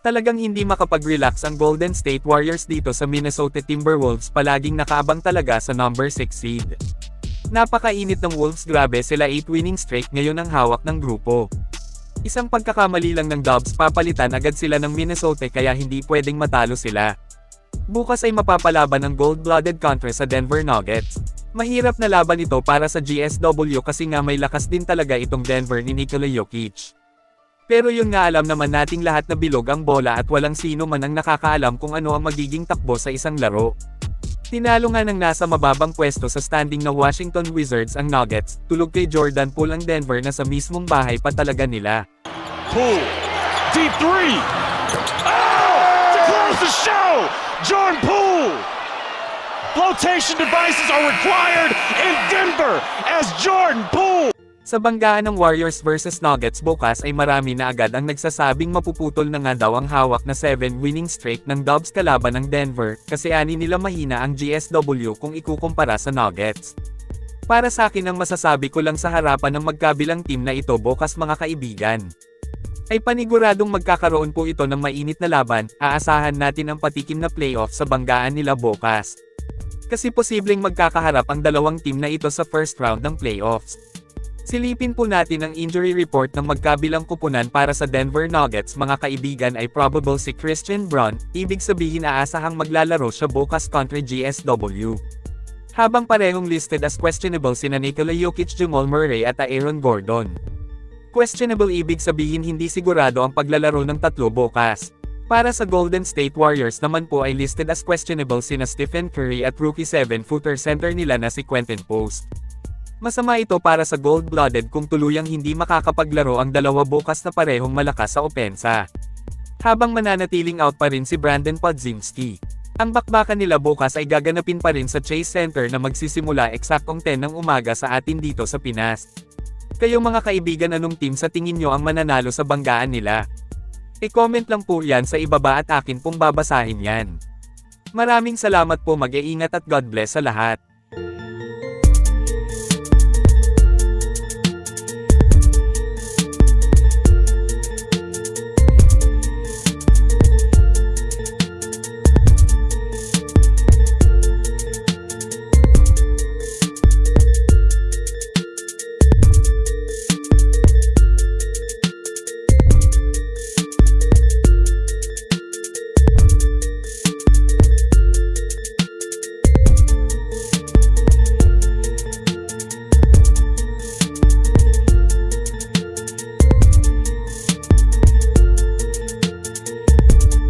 Talagang hindi makapag-relax ang Golden State Warriors dito sa Minnesota Timberwolves, palaging nakaabang talaga sa number 6 seed. Napakainit ng Wolves, grabe sila, 8 winning streak ngayon ang hawak ng grupo. Isang pagkakamali lang ng Dubs, papalitan agad sila ng Minnesota, kaya hindi pwedeng matalo sila. Bukas ay mapapalaban ang gold-blooded country sa Denver Nuggets. Mahirap na laban ito para sa GSW kasi nga may lakas din talaga itong Denver ni Nikola Jokic. Pero yun nga, alam naman nating lahat na bilog ang bola at walang sino man ang nakakaalam kung ano ang magiging takbo sa isang laro. Tinalo nga ng nasa mababang pwesto sa standing na Washington Wizards ang Nuggets, tulog kay Jordan Poole ang Denver na sa mismong bahay pa talaga nila. Poole, deep three! Oh! To close the show! Jordan Poole! Flotation devices are required in Denver as Jordan Poole! Sa banggaan ng Warriors vs Nuggets bukas ay marami na agad ang nagsasabing mapuputol na nga daw ang hawak na 7 winning streak ng Dubs kalaban ng Denver, kasi ani nila mahina ang GSW kung ikukumpara sa Nuggets. Para sa akin, ang masasabi ko lang sa harapan ng magkabilang team na ito bukas, mga kaibigan, ay paniguradong magkakaroon po ito ng mainit na laban. Aasahan natin ang patikim na playoff sa banggaan nila bukas. Kasi posibleng magkakaharap ang dalawang team na ito sa first round ng playoffs. Silipin po natin ang injury report ng magkabilang kupunan para sa Denver Nuggets, mga kaibigan. Ay probable si Christian Braun, ibig sabihin aasahang maglalaro siya bukas kontra GSW. Habang parehong listed as questionable sina Nikola Jokic, Jamal Murray at Aaron Gordon. Questionable ibig sabihin hindi sigurado ang paglalaro ng tatlo bukas. Para sa Golden State Warriors naman po ay listed as questionable sina Stephen Curry at rookie 7-footer center nila na si Quentin Post. Masama ito para sa gold-blooded kung tuluyang hindi makakapaglaro ang dalawa bukas na parehong malakas sa opensa. Habang mananatiling out pa rin si Brandon Podziemski. Ang bakbakan nila bukas ay gaganapin pa rin sa Chase Center na magsisimula eksaktong 10 ng umaga sa atin dito sa Pinas. Kayo mga kaibigan, anong team sa tingin nyo ang mananalo sa banggaan nila? I-comment lang po yan sa ibaba at akin pong babasahin yan. Maraming salamat po, mag-iingat at God bless sa lahat.